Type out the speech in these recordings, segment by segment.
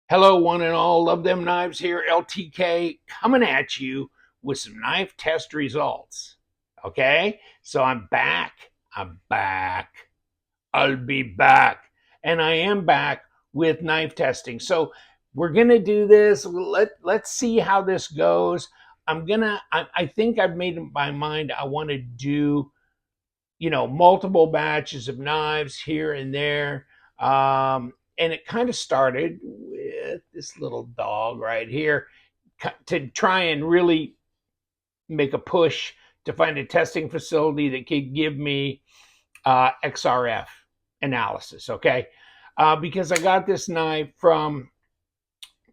Hello, one and all. Love them knives here. LTK coming at you with some knife test results. Okay, so I'm back. I'm back. I'll be back, and I am back with knife testing. So we're gonna do this. Let's see how this goes. I think I've made up my mind. I want to do multiple batches of knives here and there. And it kind of started with this little dog right here to try and really make a push to find a testing facility that could give me XRF analysis. Okay. Because I got this knife from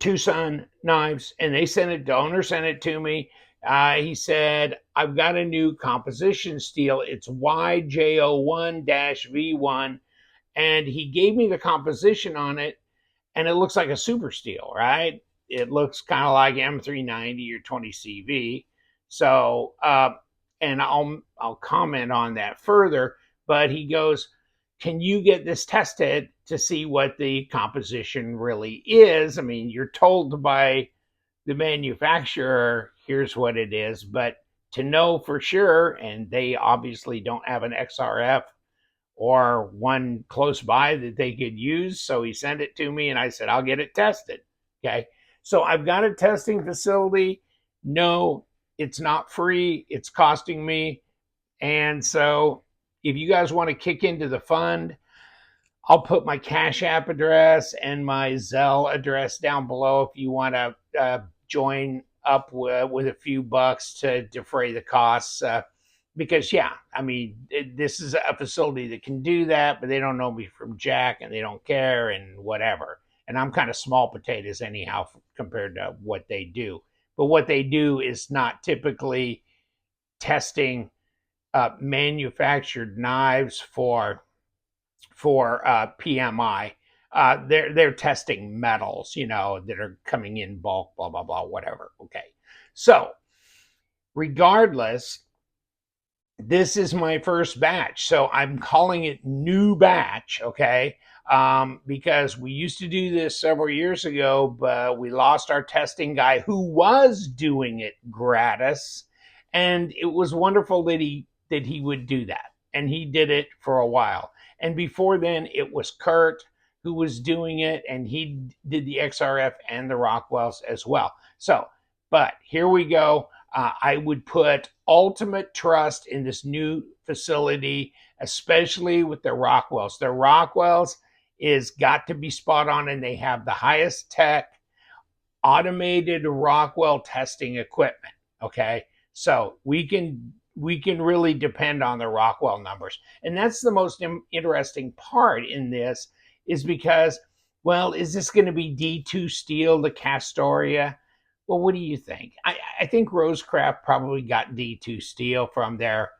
TwoSun knives, and the owner sent it to me. He said, I've got a new composition steel. It's YJ01-V1. And he gave me the composition on it, and it looks like a super steel, right? It looks kind of like M390 or 20CV. So, and I'll comment on that further. But he goes, can you get this tested to see what the composition really is? I mean, you're told by the manufacturer, here's what it is, but to know for sure, and they obviously don't have an XRF or one close by that they could use. So he sent it to me, and I said, I'll get it tested. Okay. So I've got a testing facility. No, it's not free. It's costing me. And so if you guys want to kick into the fund, I'll put my Cash App address and my Zelle address down below if you want to join up with a few bucks to defray the costs. Because, yeah, I mean, this is a facility that can do that, but they don't know me from Jack, and they don't care and whatever. And I'm kind of small potatoes anyhow compared to what they do. But what they do is not typically testing manufactured knives for PMI. They're testing metals, that are coming in bulk, blah blah blah, whatever. Okay, so regardless, this is my first batch, so I'm calling it new batch. Okay, because we used to do this several years ago, but we lost our testing guy who was doing it gratis, and it was wonderful that he would do that, and he did it for a while. And before then, it was Kurt who was doing it, and he did the XRF and the Rockwells as well. So, but here we go. I would put ultimate trust in this new facility, especially with the Rockwells. The Rockwells is got to be spot on, and they have the highest tech automated Rockwell testing equipment. Okay, so we can really depend on the Rockwell numbers. And that's the most interesting part in this, is because, well, is this going to be D2 steel, the Castoria? Well, what do you think? I think Rosecraft probably got D2 steel from their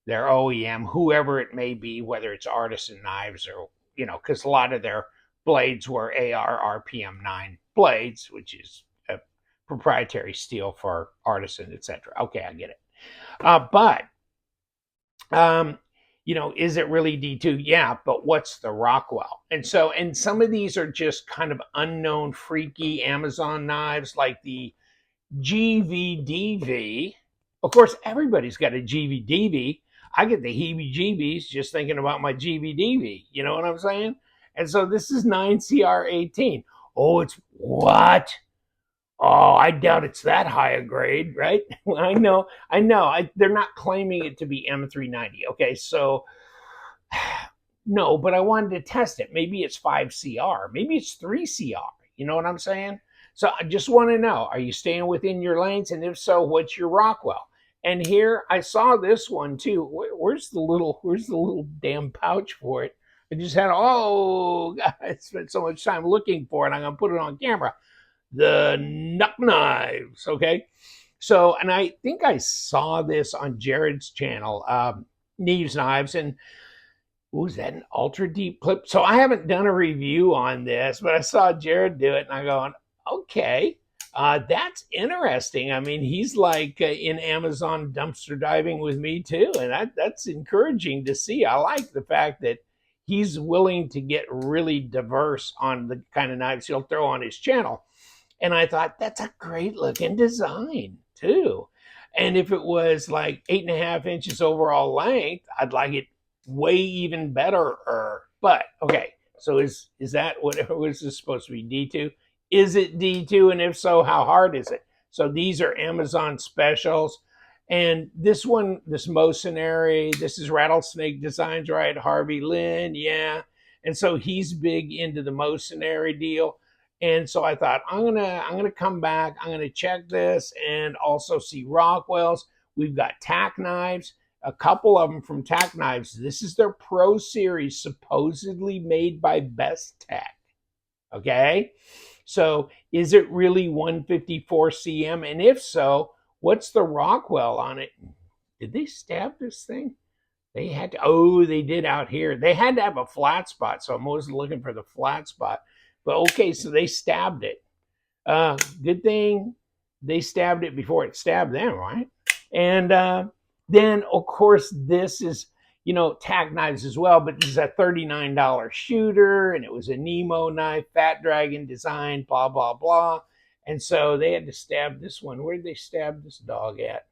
OEM, whoever it may be, whether it's Artisan Knives or, because a lot of their blades were AR RPM 9 blades, which is a proprietary steel for Artisan, etc. Okay, I get it. But is it really D2? Yeah, but what's the Rockwell? And some of these are just kind of unknown, freaky Amazon knives, like the GVDV. Of course, everybody's got a GVDV. I get the heebie-jeebies just thinking about my GVDV. You know what I'm saying? And so this is 9CR18. Oh, it's what? Oh, I doubt it's that high a grade, right? I know. They're not claiming it to be M390. Okay, so no, but I wanted to test it. Maybe it's 5CR. Maybe it's 3CR. You know what I'm saying? So I just want to know, are you staying within your lanes? And if so, what's your Rockwell? And here I saw this one too. Where's the little damn pouch for it? I just had, I spent so much time looking for it. I'm going to put it on camera. The NUKNIVES, okay? So, and I think I saw this on Jared's channel, Knives Knives, and was that an ultra deep clip? So I haven't done a review on this, but I saw Jared do it, and I'm going, okay, that's interesting. I mean, he's like in Amazon dumpster diving with me too, and that's encouraging to see. I like the fact that he's willing to get really diverse on the kind of knives he'll throw on his channel. And I thought, that's a great looking design too. And if it was like 8.5 inches overall length, I'd like it way even better. But okay, so is that what was this supposed to be, D2? Is it D2? And if so, how hard is it? So these are Amazon specials. And this one, this Mercenary, this is Rattlesnake Designs, right? Harvey Lynn, yeah. And so he's big into the Mercenary deal. And so I thought, I'm gonna come back, I'm gonna check this and also see Rockwell's. We've got TacKnives, a couple of them from TacKnives. This is their Pro Series, supposedly made by Best Tech. Okay? So is it really 154 cm? And if so, what's the Rockwell on it? Did they stab this thing? They had to, oh, they did out here. They had to have a flat spot, so I'm always looking for the flat spot. But okay, so they stabbed it. Good thing they stabbed it before it stabbed them, right? And then, of course, this is, TacKnives as well, but this is a $39 shooter, and it was a Nemo knife, Fat Dragon design, blah, blah, blah. And so they had to stab this one. Where did they stab this dog at?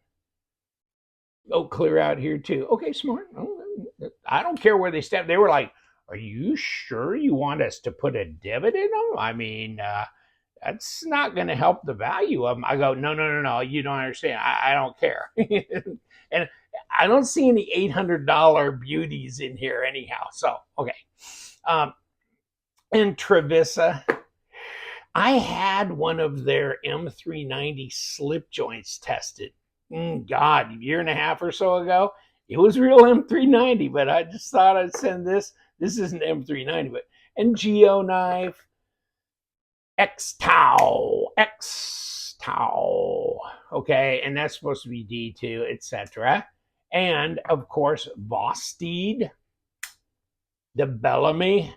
Oh, clear out here too. Okay, smart. I don't care where they stabbed. They were like, are you sure you want us to put a divot in them? I mean, that's not going to help the value of them. I go, no. You don't understand. I don't care. And I don't see any $800 beauties in here anyhow. So, okay. And Trivisa, I had one of their M390 slip joints tested. God, a year and a half or so ago. It was real M390, but I just thought I'd send this. This isn't M390, but and Geo knife, X-Tau, okay, and that's supposed to be D2, etc. And of course, Vosteed, the Bellamy,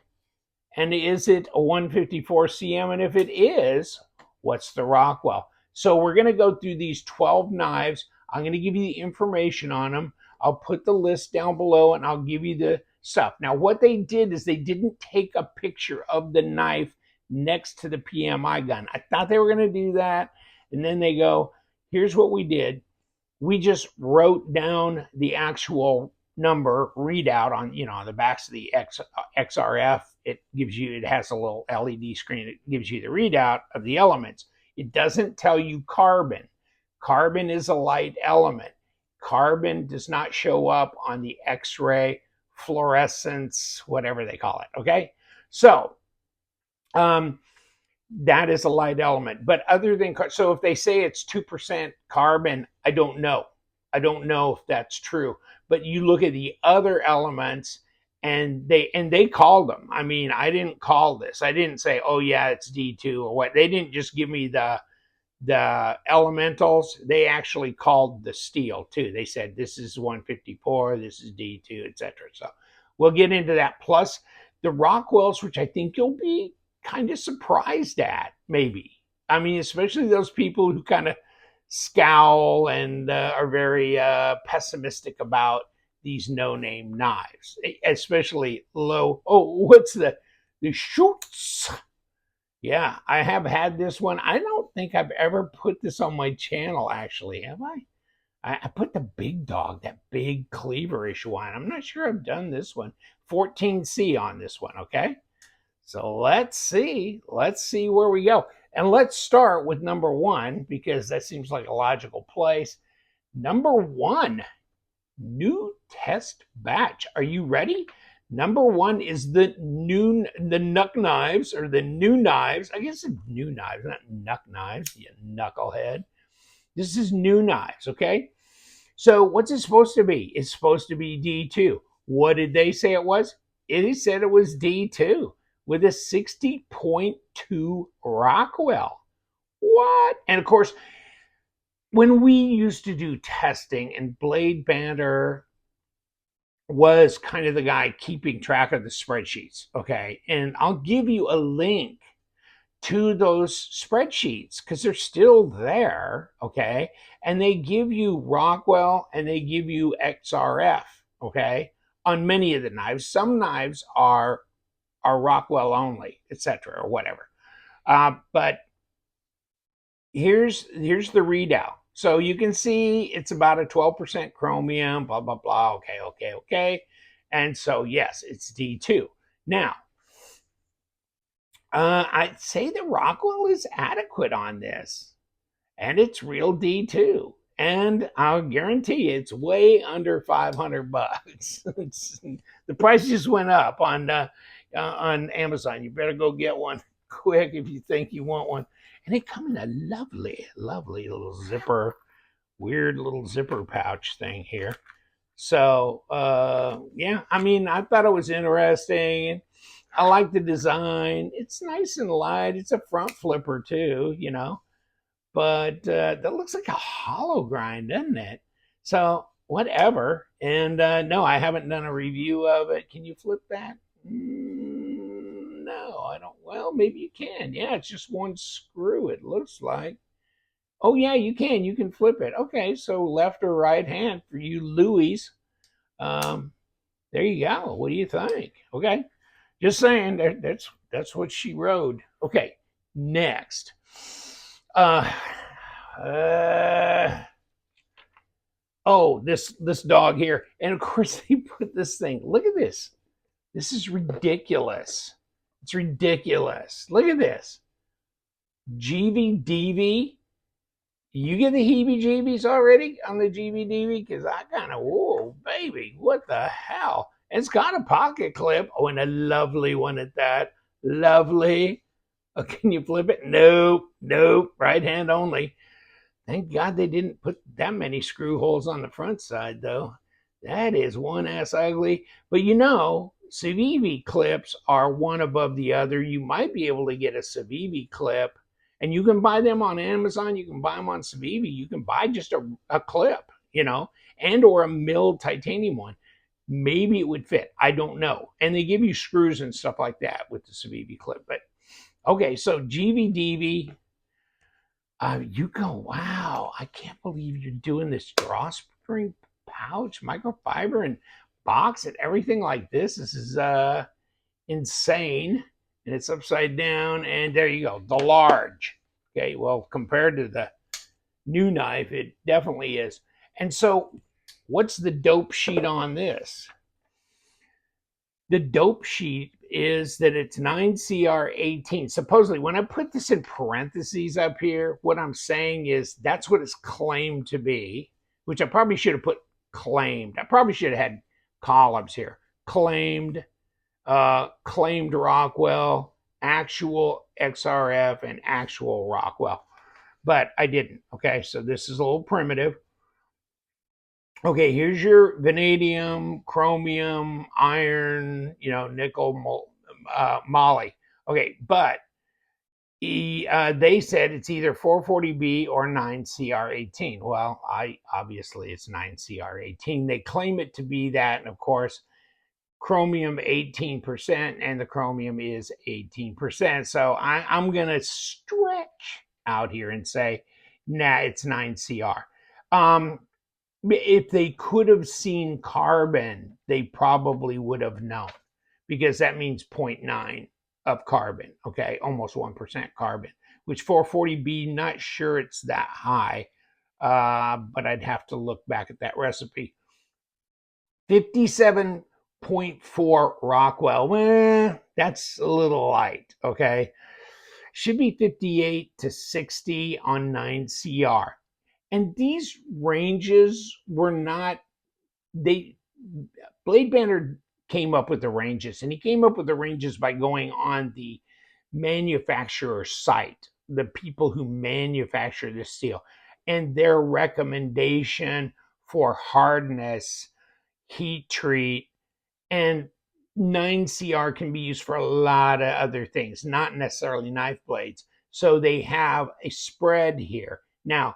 and is it a 154 cm? And if it is, what's the Rockwell? So we're going to go through these 12 knives. I'm going to give you the information on them. I'll put the list down below and I'll give you the stuff. Now, what they did is they didn't take a picture of the knife next to the PMI gun. I thought they were going to do that. And then they go, here's what we did. We just wrote down the actual number readout on, on the backs of the XRF. It has a little LED screen. It gives you the readout of the elements. It doesn't tell you carbon. Carbon is a light element. Carbon does not show up on the X-ray, fluorescence, whatever they call it, okay? So, that is a light element. But other than, so if they say it's 2% carbon, I don't know. I don't know if that's true. But you look at the other elements, and they called them. I mean, I didn't call this. I didn't say, oh yeah, it's D2 or what. They didn't just give me the elementals. They actually called the steel too. They said this is 154, this is D2, etc. So we'll get into that. Plus the Rockwells, which I think you'll be kind of surprised at, maybe. I mean, especially those people who kind of scowl and are very pessimistic about these no-name knives, especially low. Oh, what's the Shooziz? Yeah, I have had this one. I don't think I've ever put this on my channel, actually, have I? I put the big dog, that big cleaverish one. I'm not sure I've done this one. 14C on this one, okay? So let's see where we go. And let's start with number one, because that seems like a logical place. Number one, new test batch. Are you ready? Number one is the NUKNIVES, or the new knives. I guess it's new knives, not NUKNIVES, you knucklehead. This is new knives, okay? So what's it supposed to be? It's supposed to be D2. What did they say it was? It said it was D2 with a 60.2 Rockwell. What? And of course, when we used to do testing, and Blade Banter was kind of the guy keeping track of the spreadsheets, okay? And I'll give you a link to those spreadsheets because they're still there, okay? And they give you Rockwell and they give you XRF, okay? on many of the knives. Some knives are Rockwell only, etc., or whatever. But here's the readout. So you can see it's about a 12% chromium, blah, blah, blah. Okay. And so, yes, it's D2. Now, I'd say the Rockwell is adequate on this. And it's real D2. And I'll guarantee it's way under 500 bucks. The price just went up on Amazon. You better go get one quick if you think you want one. And they come in a lovely, lovely little zipper, weird little zipper pouch thing here. So, yeah, I mean, I thought it was interesting. I like the design. It's nice and light. It's a front flipper too, you know. But that looks like a hollow grind, doesn't it? So, whatever. And no, I haven't done a review of it. Can you flip that? No, I don't. Well, maybe you can. Yeah, it's just one screw, it looks like. Oh, yeah, you can. You can flip it. Okay, so left or right hand for you Louis. There you go. What do you think? Okay, just saying. That's what she rode. Okay, next. Oh, this dog here, and of course they put this thing. Look at this. This is ridiculous. It's ridiculous. Look at this. GVDV. You get the heebie-jeebies already on the GVDV? Because I kind of, whoa, baby, what the hell? And it's got a pocket clip. Oh, and a lovely one at that. Lovely. Oh, can you flip it? Nope. Right hand only. Thank God they didn't put that many screw holes on the front side, though. That is one ass ugly. But you know, Civivi clips are one above the other. You might be able to get a Civivi clip, and you can buy them on Amazon. You can buy them on Civivi. You can buy just a clip, you know, and or a milled titanium one. Maybe it would fit. I don't know. And they give you screws and stuff like that with the Civivi clip. But okay, so GVDV. You go, wow, I can't believe you're doing this drawstring pouch, microfiber, and box and everything like this. This is insane. And it's upside down. And there you go, the large. Okay, well, compared to the new knife, it definitely is. And so, what's the dope sheet on this? The dope sheet is that it's 9CR18. Supposedly, when I put this in parentheses up here, what I'm saying is that's what it's claimed to be, which I probably should have put claimed. I probably should have had columns here. Claimed, claimed Rockwell, actual XRF, and actual Rockwell. But I didn't. Okay, so this is a little primitive. Okay, here's your vanadium, chromium, iron, you know, nickel, moly. Okay, but they said it's either 440B or 9CR18. Well, obviously it's 9CR18. They claim it to be that, and of course, chromium 18%, and the chromium is 18%. So I'm gonna stretch out here and say, nah, it's 9CR. If they could have seen carbon, they probably would have known, because that means 0.9 of carbon, okay, almost 1% carbon, which 440B, not sure it's that high, but I'd have to look back at that recipe. 57.4 Rockwell, that's a little light, okay? Should be 58 to 60 on 9CR. And these ranges were not, Blade Banner came up with the ranges, and he came up with the ranges by going on the manufacturer site, the people who manufacture the steel, and their recommendation for hardness, heat treat, and 9CR can be used for a lot of other things, not necessarily knife blades. So they have a spread here. Now,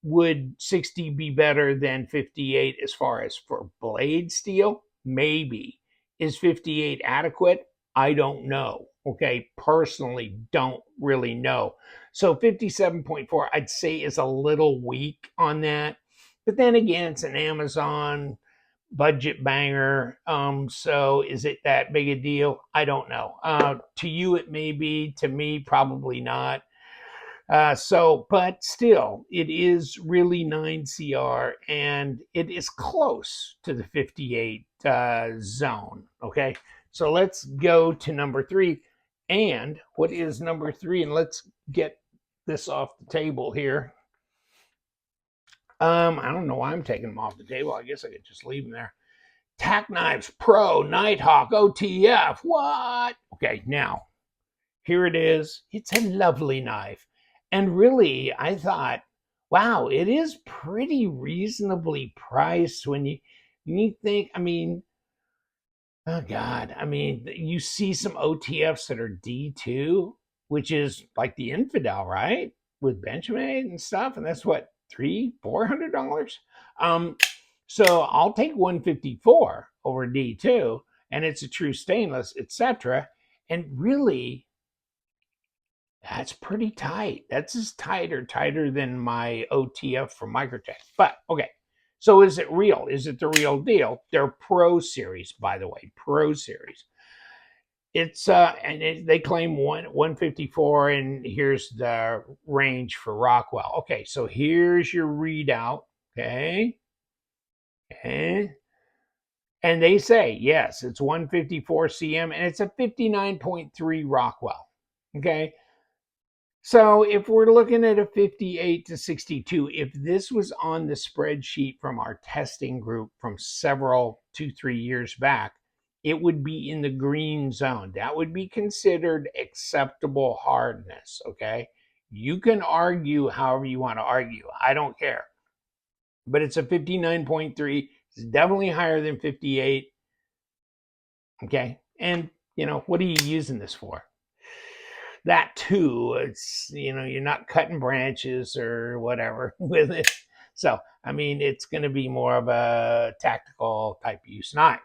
would 60 be better than 58 as far as for blade steel? Maybe. Is 58 adequate? I don't know. Okay, personally, don't really know. So 57.4, I'd say, is a little weak on that. But then again, it's an Amazon budget banger. So is it that big a deal? I don't know. To you, it may be. To me, probably not. But still, it is really 9CR and it is close to the 58 zone. Okay, so let's go to number 3. And what is number 3? And let's get this off the table here. I don't know why I'm taking them off the table. I guess I could just leave them there. TacKnives Pro Nighthawk OTF. What? Okay, now here it is. It's a lovely knife. And really, I thought, wow, it is pretty reasonably priced when you think, I mean, oh God, I mean, you see some OTFs that are D2, which is like the Infidel, right? With Benchmade and stuff. And that's what, $300-400? So I'll take 154 over D2, and it's a true stainless, etc. And really, that's pretty tight. That's as tighter than my OTF from Microtech. But okay, so is it real? Is it the real deal? They're Pro Series, by the way, Pro Series. It's they claim 154, and here's the range for Rockwell. Okay, so here's your readout. Okay. And they say, yes, it's 154 cm, and it's a 59.3 Rockwell. Okay. So if we're looking at a 58 to 62, if this was on the spreadsheet from our testing group from 2-3 years back, it would be in the green zone. That would be considered acceptable hardness, okay? You can argue however you want to argue. I don't care. But it's a 59.3. It's definitely higher than 58, okay? And, what are you using this for? That too, it's, you're not cutting branches or whatever with it. So, I mean, it's going to be more of a tactical type use knife.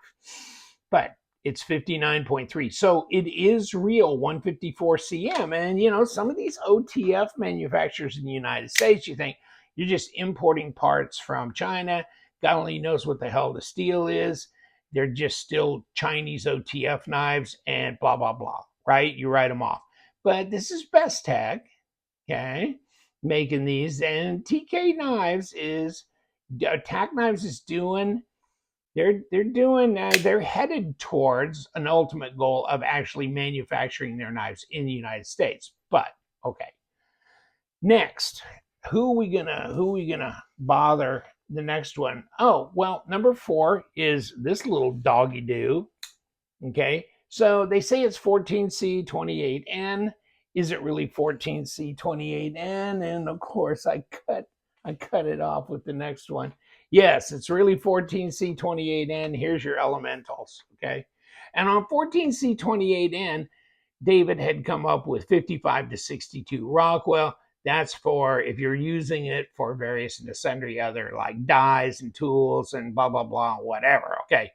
But it's 59.3. So it is real 154 cm. And, some of these OTF manufacturers in the United States, you think you're just importing parts from China. God only knows what the hell the steel is. They're just still Chinese OTF knives and blah, blah, blah, right? You write them off. But this is Best Tech, okay, making these. And TacKnives is, TacKnives is doing, they're headed towards an ultimate goal of actually manufacturing their knives in the United States. But, okay. Next, who are we gonna bother the next one? Oh, well, number 4 is this little doggy do, okay? So they say it's 14C28N. Is it really 14C28N? And of course, I cut it off with the next one. Yes, it's really 14C28N. Here's your elementals, okay? And on 14C28N, David had come up with 55 to 62 Rockwell. That's for if you're using it for various and sundry other like dies and tools and blah, blah, blah, whatever, okay?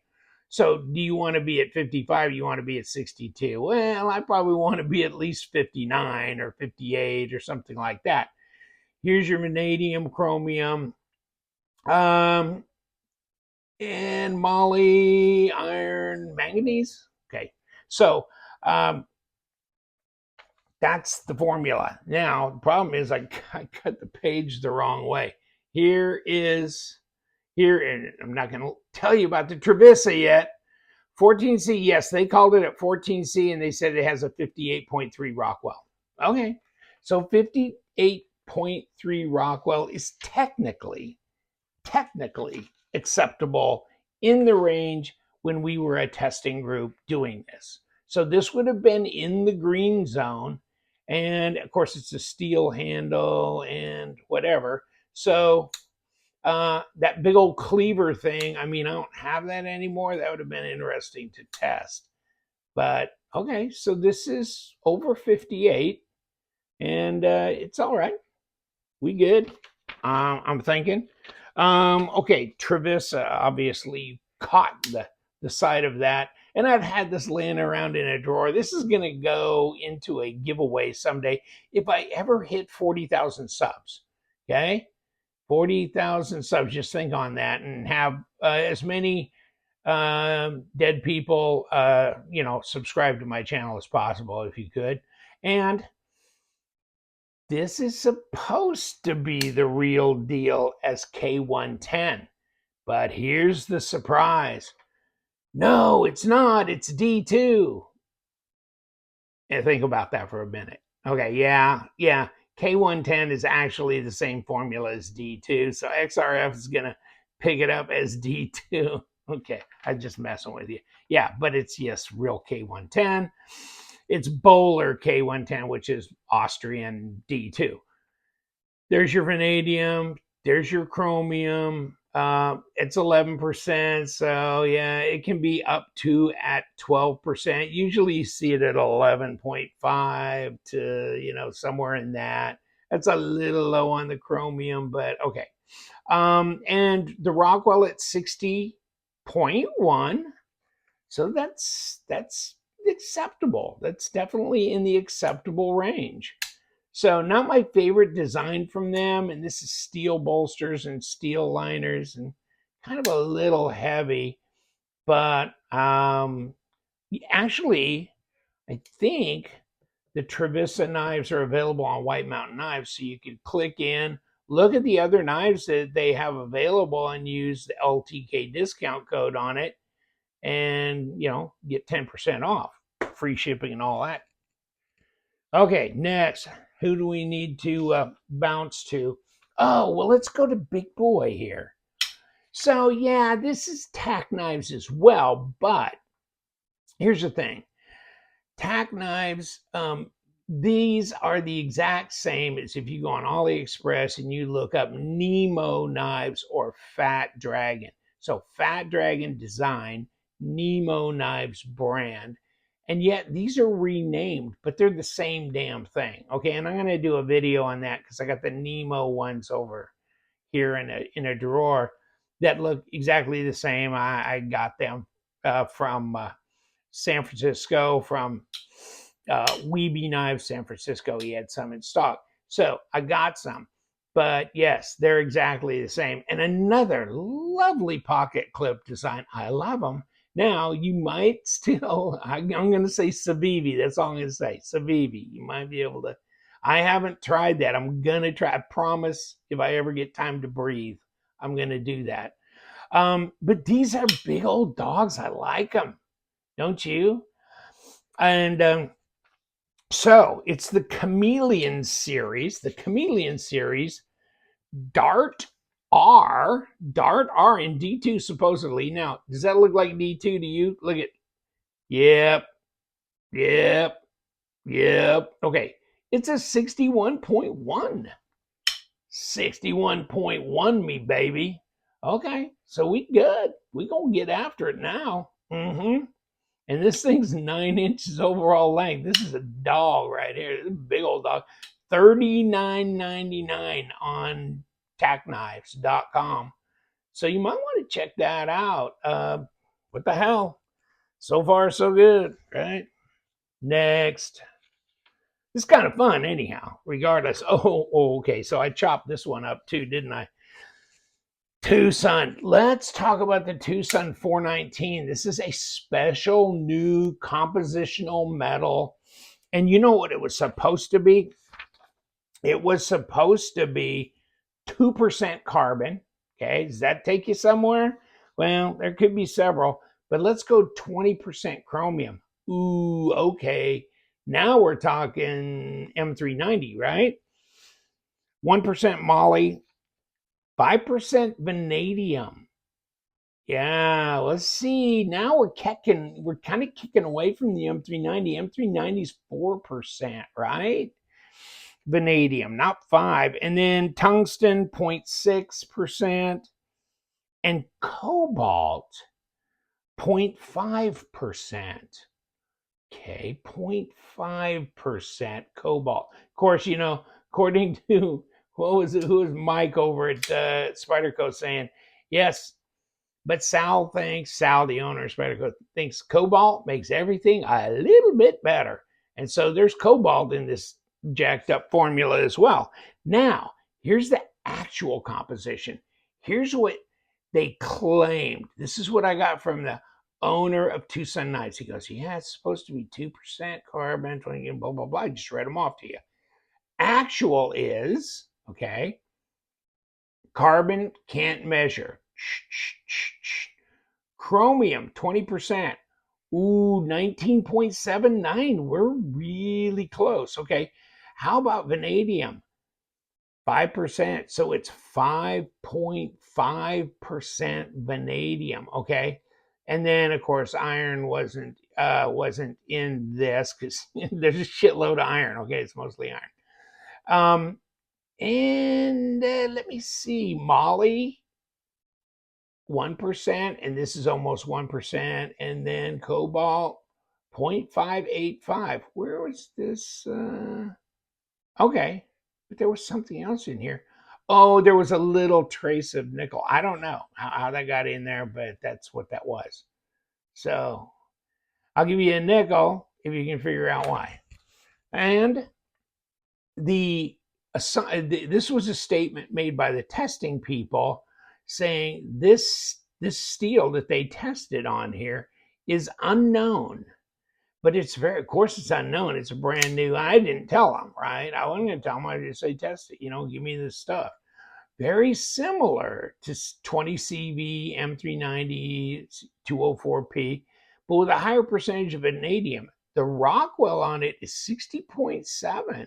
So do you want to be at 55? You want to be at 62? Well, I probably want to be at least 59 or 58 or something like that. Here's your vanadium, chromium, and moly, iron, manganese. Okay, so that's the formula. Now, the problem is I cut the page the wrong way. Here, and I'm not going to tell you about the Trivisa yet. 14C, yes, they called it at 14C, and they said it has a 58.3 Rockwell. Okay, so 58.3 Rockwell is technically acceptable in the range when we were a testing group doing this. So this would have been in the green zone, and of course it's a steel handle and whatever. So that big old cleaver thing, I mean, I don't have that anymore. That would have been interesting to test. But okay, so this is over 58, and it's all right. We good. I'm thinking. Okay, Trivisa obviously caught the side of that. And I've had this laying around in a drawer. This is going to go into a giveaway someday if I ever hit 40,000 subs. Okay? 40,000 subs. Just think on that and have as many dead people, subscribe to my channel as possible if you could. And this is supposed to be the real deal as K110. But here's the surprise. No, it's not. It's D2. And think about that for a minute. Okay, yeah. K110 is actually the same formula as D2. So XRF is going to pick it up as D2. Okay, I'm just messing with you. Yeah, but it's, yes, real K110. It's Bowler K110, which is Austrian D2. There's your vanadium. There's your chromium. It's 11%. So, yeah, it can be up to at 12%. Usually you see it at 11.5 to, somewhere in that. That's a little low on the chromium, but okay. And the Rockwell at 60.1. So that's acceptable. That's definitely in the acceptable range. So not my favorite design from them. And this is steel bolsters and steel liners and kind of a little heavy. But actually, I think the Trivisa knives are available on White Mountain Knives. So you can click in, look at the other knives that they have available and use the LTK discount code on it and, get 10% off, free shipping and all that. Okay, next, who do we need to bounce to? Oh, well, let's go to Big Boy here. So, yeah, this is TacKnives as well, but here's the thing. TacKnives, these are the exact same as if you go on AliExpress and you look up Nemo knives or Fat Dragon. So Fat Dragon design, Nemo knives brand. And yet these are renamed, but they're the same damn thing. Okay, and I'm going to do a video on that because I got the Nemo ones over here in a drawer that look exactly the same. I got them from San Francisco, from Weeby Knives, San Francisco. He had some in stock. So I got some. But yes, they're exactly the same. And another lovely pocket clip design. I love them. Now, you might still, I'm going to say Civivi. That's all I'm going to say. Civivi. You might be able to. I haven't tried that. I'm going to try. I promise if I ever get time to breathe, I'm going to do that. But these are big old dogs. I like them. Don't you? And so it's the Chameleons series. The Chameleons series, Dart R in D2 supposedly. Now, does that look like D2 to you? Look at, yep. Okay, it's a 61.1. 61.1, me baby. Okay, so we good. We gonna get after it now. And this thing's 9 inches overall length. This is a dog right here. This is a big old dog. $39.99 on TacKnives.com. So you might want to check that out. What the hell? So far, so good, right? Next. It's kind of fun anyhow, regardless. Oh, okay. So I chopped this one up too, didn't I? TwoSun. Let's talk about the TwoSun 419. This is a special new compositional metal. And you know what it was supposed to be? It was supposed to be 2% carbon. Okay, does that take you somewhere? Well, there could be several, but let's go 20% chromium. Ooh, okay. Now we're talking M390, right? 1% moly, 5% vanadium. Yeah, let's see. Now we're kind of kicking away from the M390. M390 is 4%, right? Vanadium, not 5. And then tungsten, 0.6%. And cobalt, 0.5%. Okay, 0.5% cobalt. Of course, according to, who was Mike over at Spyderco saying, yes, but Sal, the owner of Spyderco, thinks cobalt makes everything a little bit better. And so there's cobalt in this jacked up formula as well. Now, here's the actual composition. Here's what They claimed, this is what I got from the owner of TwoSun Knives. He goes, yeah, it's supposed to be 2% carbon, 20, blah, blah, blah. I just read them off to you. Actual is, okay, carbon can't measure. Chromium, 20%. Ooh, 19.79. We're really close. Okay. How about vanadium? 5%. So it's 5.5% vanadium. Okay. And then of course iron wasn't in this because there's a shitload of iron. Okay, it's mostly iron. And let me see, Molly, 1%, and this is almost 1%, and then cobalt 0.585. Where was this? Okay, but there was something else in here. Oh, there was a little trace of nickel. I don't know how that got in there, but that's what that was. So I'll give you a nickel if you can figure out why. And this was a statement made by the testing people saying this steel that they tested on here is unknown, but it's very, of course it's unknown. It's a brand new. I didn't tell them, right? I wasn't going to tell them. I just say test it. Give me this stuff. Very similar to 20 CV, M390, 204P, but with a higher percentage of vanadium. The Rockwell on it is 60.7.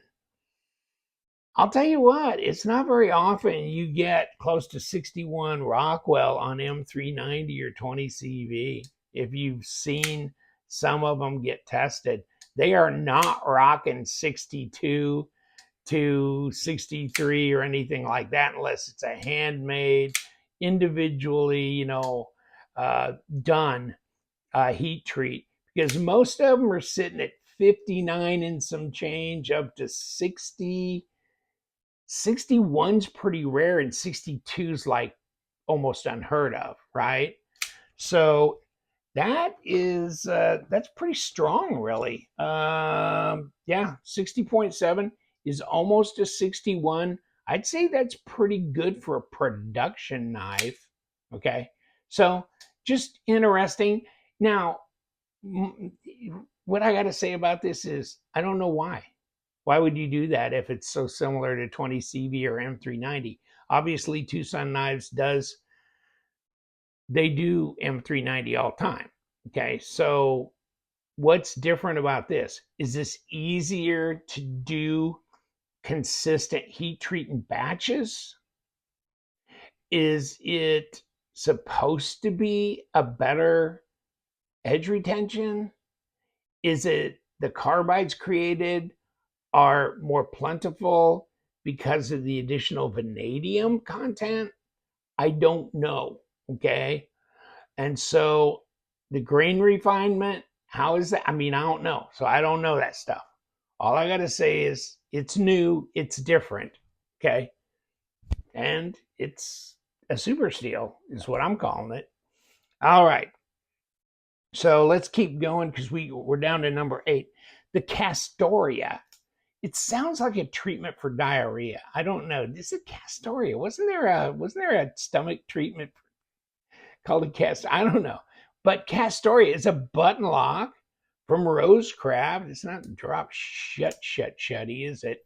I'll tell you what, it's not very often you get close to 61 Rockwell on M390 or 20 CV. If you've seen some of them get tested, they are not rocking 62 to 63 or anything like that unless it's a handmade, individually, done heat treat. Because most of them are sitting at 59 and some change up to 60. 61's pretty rare and 62's like almost unheard of, right? So that's pretty strong, really. Yeah, 60.7 is almost a 61. I'd say that's pretty good for a production knife. Okay, so just interesting. Now, what I got to say about this is I don't know why. Why would you do that if it's so similar to 20 CV or M390? Obviously, TwoSun Knives they do M390 all the time. Okay, so what's different about this? Is this easier to do consistent heat treating batches? Is it supposed to be a better edge retention? Is it the carbides created are more plentiful because of the additional vanadium content? I don't know. Okay. And so the grain refinement, how is that? I mean, I don't know. So I don't know that stuff. All I got to say is it's new, it's different. Okay. And it's a super steel, is what I'm calling it. All right. So let's keep going because we're down to number 8. The Castoria. It sounds like a treatment for diarrhea. I don't know. This is Castoria. Wasn't there a stomach treatment called a cast? I don't know. But Castoria is a button lock from Rosecraft. It's not drop shutty, is it?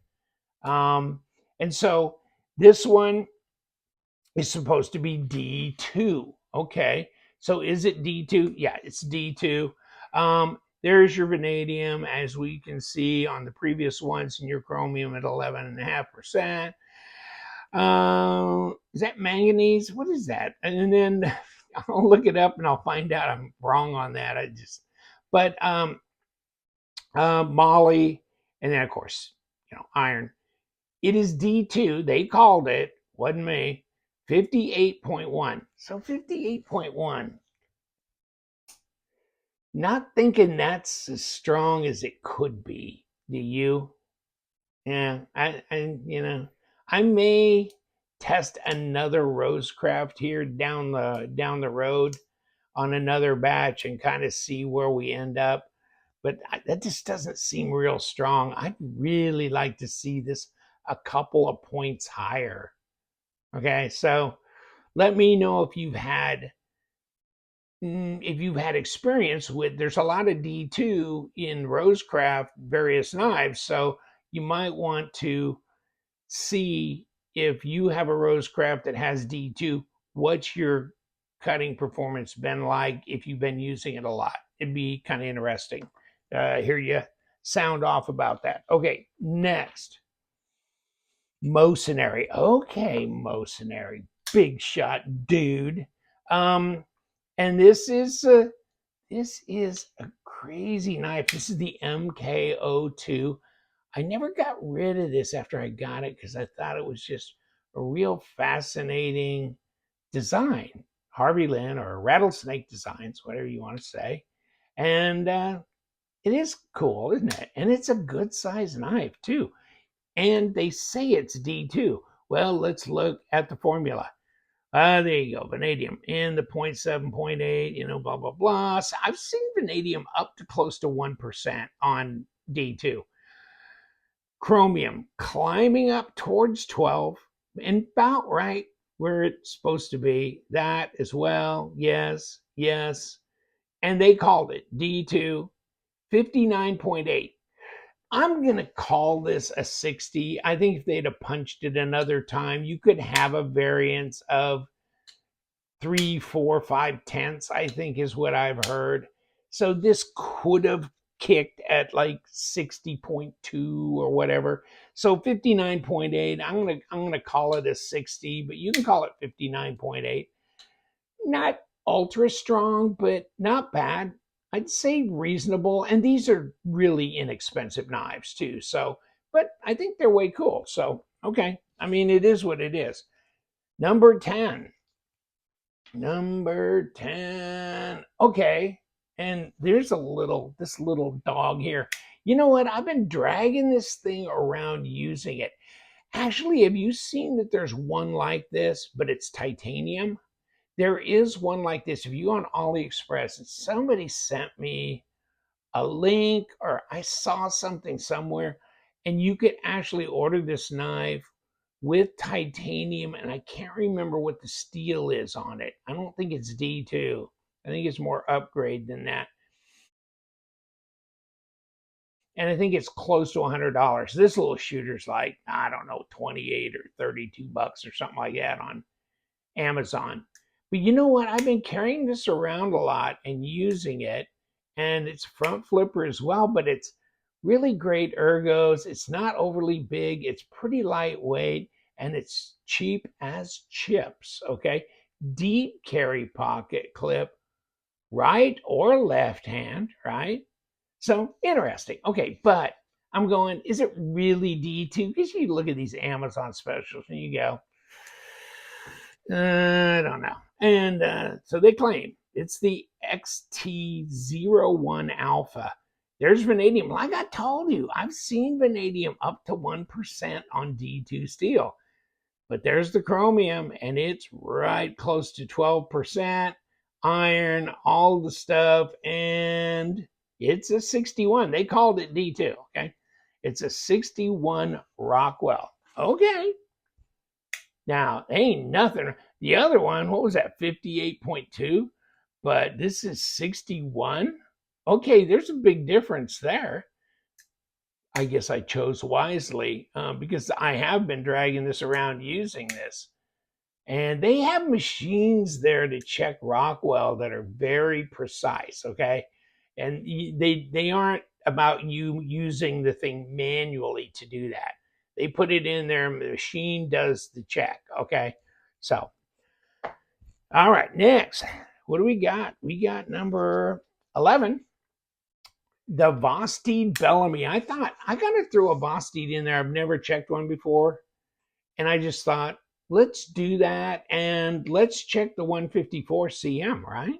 And so this one is supposed to be D2. Okay. So is it D2? Yeah, it's D2. There's your vanadium, as we can see on the previous ones, and your chromium at 11.5%. Is that manganese? What is that? And then I'll look it up and I'll find out I'm wrong on that. But moly, and then of course, iron. It is D2. They called it, wasn't me, 58.1. So 58.1. Not thinking that's as strong as it could be. Do you? Yeah, I may test another Rosecraft here down the road on another batch and kind of see where we end up. But that just doesn't seem real strong. I'd really like to see this a couple of points higher. Okay, so Let me know if you've had experience with. There's a lot of D2 in Rosecraft various knives, so you might want to see if you have a Rosecraft that has D2, what's your cutting performance been like if you've been using it a lot. It'd be kind of interesting. Hear you sound off about that. Okay, next. Mercenary. Okay, Mercenary. Big shot dude. And this is a crazy knife. This is the MK02. I never got rid of this after I got it because I thought it was just a real fascinating design. Harvey Lynn or Rattlesnake Designs, whatever you want to say. And it is cool, isn't it? And it's a good size knife too. And they say it's D2. Well, let's look at the formula. There you go, vanadium in the 0.7, 0.8, blah, blah, blah. So I've seen vanadium up to close to 1% on D2. Chromium climbing up towards 12 and about right where it's supposed to be. That as well. Yes, yes. And they called it D2, 59.8. I'm going to call this a 60. I think if they'd have punched it another time, you could have a variance of 3, 4, 5/10, I think is what I've heard. So this could have kicked at like 60.2 or whatever. So 59.8, I'm gonna call it a 60, but you can call it 59.8. Not ultra strong, but not bad. I'd say reasonable. And these are really inexpensive knives too. So, but I think they're way cool. So, okay. I mean, it is what it is. Number 10. Number 10. Okay. And there's this little dog here. You know what? I've been dragging this thing around using it. Actually, have you seen that there's one like this, but it's titanium? There is one like this. If you on AliExpress, somebody sent me a link or I saw something somewhere, and you could actually order this knife with titanium, and I can't remember what the steel is on it. I don't think it's D2. I think it's more upgrade than that. And I think it's close to $100. This little shooter's like, I don't know, 28 or 32 bucks or something like that on Amazon. But you know what? I've been carrying this around a lot and using it, and it's front flipper as well, but it's really great ergos. It's not overly big, it's pretty lightweight, and it's cheap as chips. Okay. Deep carry pocket clip, right or left hand, right? So interesting. Okay, but I'm going, is it really D2? Because you look at these Amazon specials and you go, I don't know. And so they claim it's the XT01 Alpha. There's vanadium. Like I told you, I've seen vanadium up to 1% on D2 steel. But there's the chromium, and it's right close to 12% iron, all the stuff, and it's a 61. They called it D2, okay? It's a 61 Rockwell. Okay. Now, ain't nothing. The other one, what was that, 58.2? But this is 61. Okay, there's a big difference there. I guess I chose wisely because I have been dragging this around using this. And they have machines there to check Rockwell that are very precise, okay? And they aren't about you using the thing manually to do that. They put it in there and the machine does the check, okay? So, all right, next. What do we got? We got number 11. The Vosteed Bellamy. I thought I gotta throw a Vosteed in there. I've never checked one before. And I just thought, let's do that and let's check the 154 CM, right?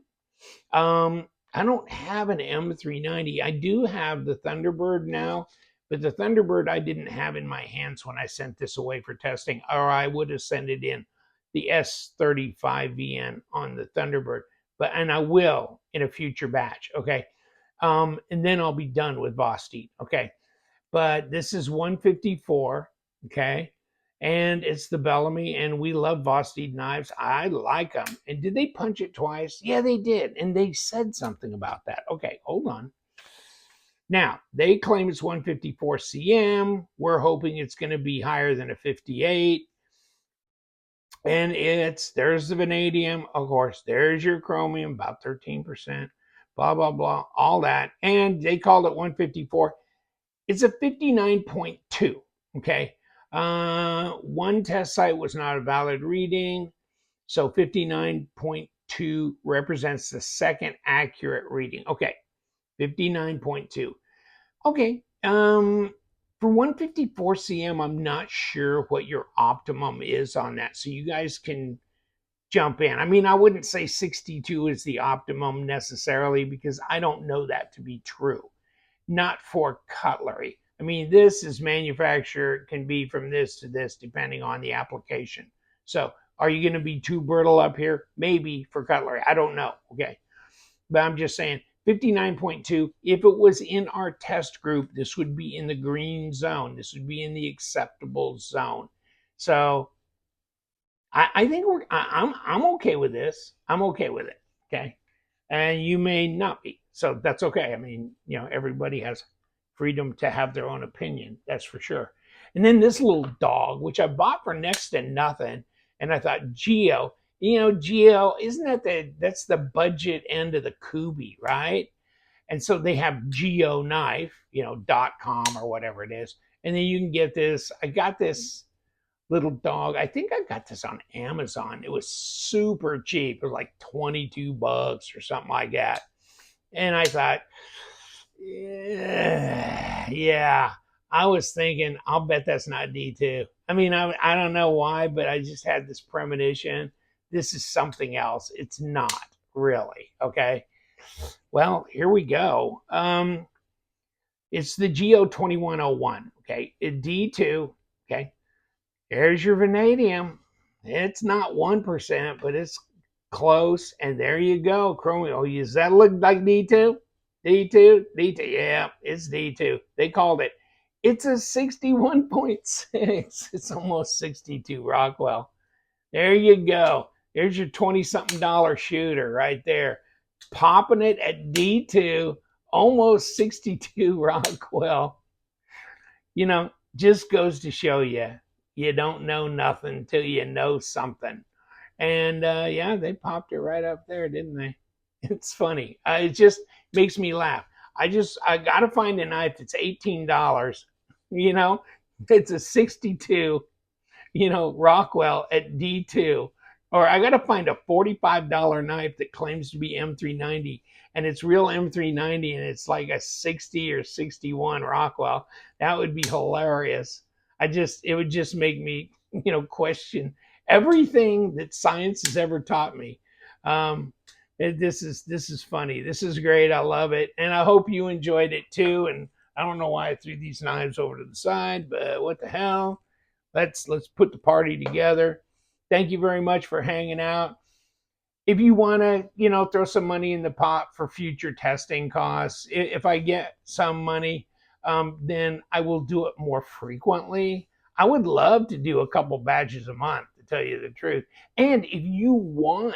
I don't have an M390. I do have the Thunderbird now, but the Thunderbird I didn't have in my hands when I sent this away for testing, or I would have sent it in the S35VN on the Thunderbird. And I will in a future batch, okay? And then I'll be done with Vosteed, okay? But this is 154, okay? and it's the Bellamy, and we love Vosteed knives. I like them. And did they punch it twice? Yeah, they did, and they said something about that. Okay, hold on. Now, they claim it's 154 cm. We're hoping it's going to be higher than a 58. And there's the vanadium, of course, there's your chromium, about 13%, blah, blah, blah, all that. And they called it 154. It's a 59.2, okay? One test site was not a valid reading, so 59.2 represents the second accurate reading. Okay, 59.2. Okay, for 154 cm, I'm not sure what your optimum is on that, so you guys can jump in. I mean, I wouldn't say 62 is the optimum necessarily because I don't know that to be true. Not for cutlery. I mean, this is manufactured, can be from this to this depending on the application. So, are you going to be too brittle up here? Maybe for cutlery. I don't know. Okay. But I'm just saying 59.2. If it was in our test group, this would be in the green zone. This would be in the acceptable zone. So, I think I'm okay with this. I'm okay with it. Okay. And you may not be. So that's okay. I mean, everybody has freedom to have their own opinion. That's for sure. And then this little dog, which I bought for next to nothing. And I thought, Geo, Geo, isn't that's the budget end of the Kubi, right? And so they have Geo knife, .com or whatever it is. And then you can get this. I got this little dog. I think I got this on Amazon. It was super cheap. It was like 22 bucks or something like that. And I thought, yeah, I was thinking, I'll bet that's not D2. I mean, I don't know why, but I just had this premonition. This is something else. It's not really. Okay. Well, here we go. It's the Geo 2101. Okay. D2. Okay. There's your vanadium. It's not 1%, but it's close. And there you go. Chromium. Oh, does that look like D2? D2? D2. Yeah, it's D2. They called it. It's a 61.6. It's almost 62 Rockwell. There you go. There's your 20-something dollar shooter right there. Popping it at D2, almost 62 Rockwell. Just goes to show you. You don't know nothing until you know something. And yeah, they popped it right up there, didn't they? It's funny. It just makes me laugh. I got to find a knife that's $18. It's a 62, Rockwell at D2. Or I got to find a $45 knife that claims to be M390 and it's real M390 and it's like a 60 or 61 Rockwell. That would be hilarious. It would just make me, question everything that science has ever taught me. This is funny. This is great. I love it. And I hope you enjoyed it too. And I don't know why I threw these knives over to the side, but what the hell? Let's put the party together. Thank you very much for hanging out. If you want to, throw some money in the pot for future testing costs, if I get some money, then I will do it more frequently. I would love to do a couple batches a month, to tell you the truth. And if you want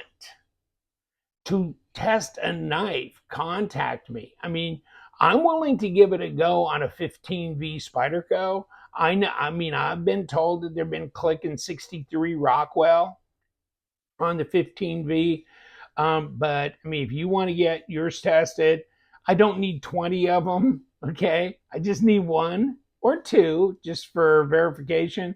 to test a knife, contact me. I mean, I'm willing to give it a go on a 15V Spyderco. I've been told that they've been clicking 63 Rockwell on the 15V. But I mean, if you want to get yours tested, I don't need 20 of them. Okay. I just need one or two just for verification,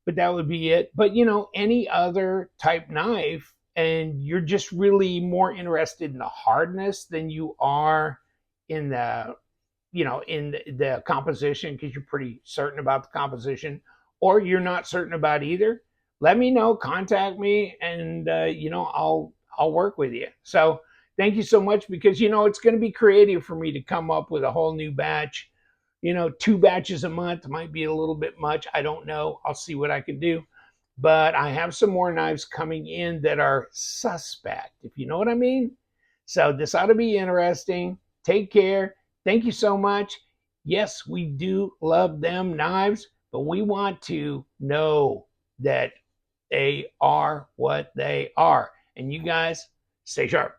but that would be it. But any other type knife, and you're just really more interested in the hardness than you are in the composition, because you're pretty certain about the composition, or you're not certain about either, let me know, contact me, and I'll work with you. So thank you so much, because it's going to be creative for me to come up with a whole new batch. 2 batches a month might be a little bit much. I don't know. I'll see what I can do. But I have some more knives coming in that are suspect, if you know what I mean. So this ought to be interesting. Take care. Thank you so much. Yes, we do love them knives. but we want to know that they are what they are. And you guys, stay sharp.